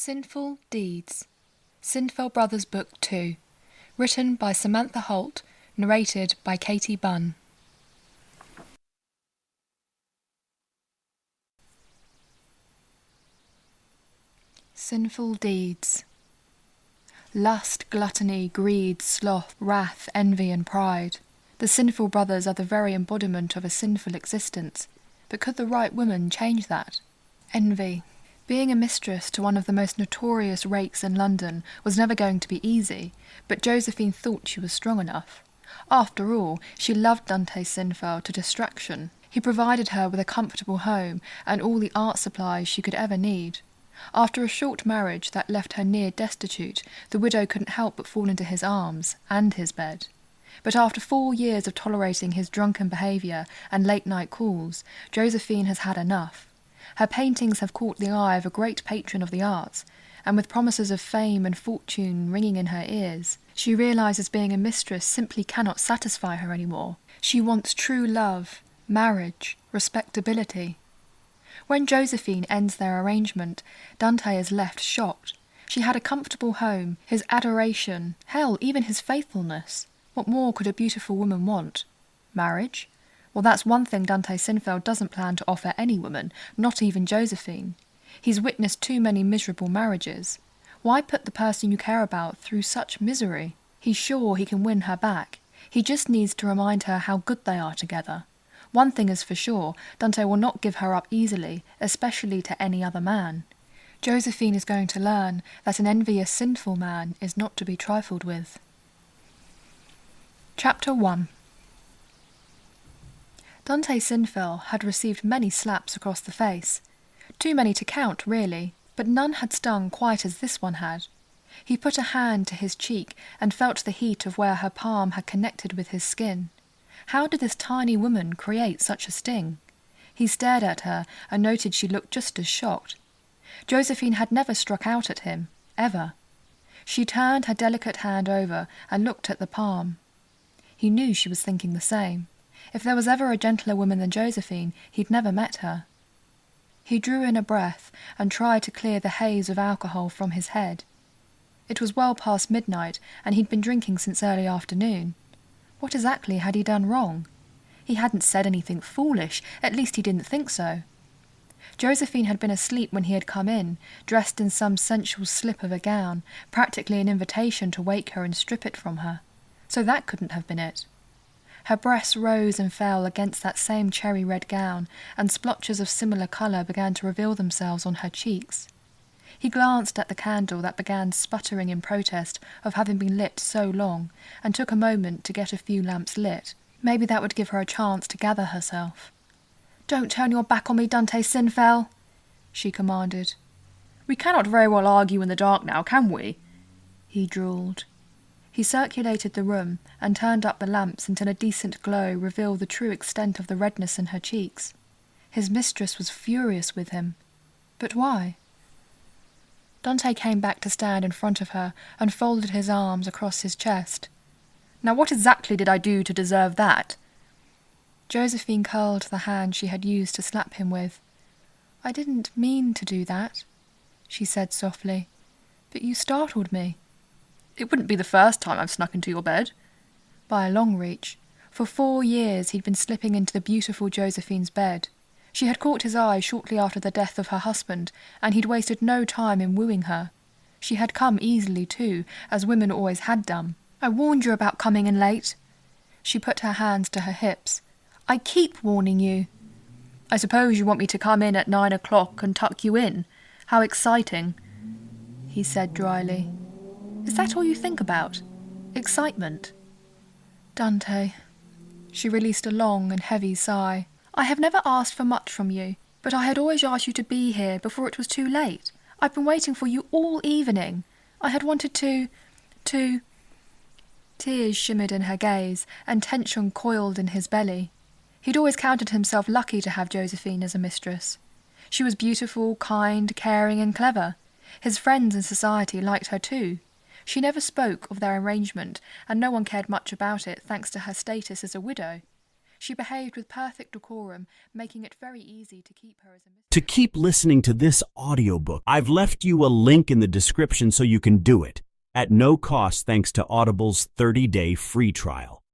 Sinful Deeds. Sinful Brothers Book 2. Written by Samantha Holt. Narrated by Katie Bunn. Sinful Deeds. Lust, gluttony, greed, sloth, wrath, envy and pride. The sinful brothers are the very embodiment of a sinful existence. But could the right woman change that? Envy. Being a mistress to one of the most notorious rakes in London was never going to be easy, but Josephine thought she was strong enough. After all, she loved Dante Sinful to distraction. He provided her with a comfortable home and all the art supplies she could ever need. After a short marriage that left her near destitute, the widow couldn't help but fall into his arms and his bed. But after 4 years of tolerating his drunken behaviour and late-night calls, Josephine has had enough. Her paintings have caught the eye of a great patron of the arts, and with promises of fame and fortune ringing in her ears, she realises being a mistress simply cannot satisfy her anymore. She wants true love, marriage, respectability. When Josephine ends their arrangement, Dante is left shocked. She had a comfortable home, his adoration, hell, even his faithfulness. What more could a beautiful woman want? Marriage? Well, that's one thing Dante Sinful doesn't plan to offer any woman, not even Josephine. He's witnessed too many miserable marriages. Why put the person you care about through such misery? He's sure he can win her back. He just needs to remind her how good they are together. One thing is for sure, Dante will not give her up easily, especially to any other man. Josephine is going to learn that an envious, sinful man is not to be trifled with. Chapter 1. Dante Sinful had received many slaps across the face. Too many to count, really, but none had stung quite as this one had. He put a hand to his cheek and felt the heat of where her palm had connected with his skin. How did this tiny woman create such a sting? He stared at her and noted she looked just as shocked. Josephine had never struck out at him, ever. She turned her delicate hand over and looked at the palm. He knew she was thinking the same. If there was ever a gentler woman than Josephine, he'd never met her. He drew in a breath and tried to clear the haze of alcohol from his head. It was well past midnight, and he'd been drinking since early afternoon. What exactly had he done wrong? He hadn't said anything foolish, at least he didn't think so. Josephine had been asleep when he had come in, dressed in some sensual slip of a gown, practically an invitation to wake her and strip it from her. So that couldn't have been it. Her breasts rose and fell against that same cherry-red gown, and splotches of similar colour began to reveal themselves on her cheeks. He glanced at the candle that began sputtering in protest of having been lit so long, and took a moment to get a few lamps lit. Maybe that would give her a chance to gather herself. "Don't turn your back on me, Dante Sinful," she commanded. "We cannot very well argue in the dark now, can we?" he drawled. He circulated the room and turned up the lamps until a decent glow revealed the true extent of the redness in her cheeks. His mistress was furious with him. But why? Dante came back to stand in front of her and folded his arms across his chest. "Now what exactly did I do to deserve that?" Josephine curled the hand she had used to slap him with. "I didn't mean to do that," she said softly, "but you startled me." "It wouldn't be the first time I've snuck into your bed." By a long reach. For 4 years he'd been slipping into the beautiful Josephine's bed. She had caught his eye shortly after the death of her husband, and he'd wasted no time in wooing her. She had come easily too, as women always had done. "I warned you about coming in late." She put her hands to her hips. "I keep warning you." "I suppose you want me to come in at 9 o'clock and tuck you in. How exciting," he said dryly. "Is that all you think about? Excitement?" "Dante." She released a long and heavy sigh. "I have never asked for much from you, but I had always asked you to be here before it was too late. I've been waiting for you all evening. I had wanted to... Tears shimmered in her gaze, and tension coiled in his belly. He'd always counted himself lucky to have Josephine as a mistress. She was beautiful, kind, caring and clever. His friends in society liked her too. She never spoke of their arrangement, and no one cared much about it thanks to her status as a widow. She behaved with perfect decorum, making it very easy to keep her as a To keep listening to this audiobook, I've left you a link in the description so you can do it, at no cost thanks to Audible's 30-day free trial.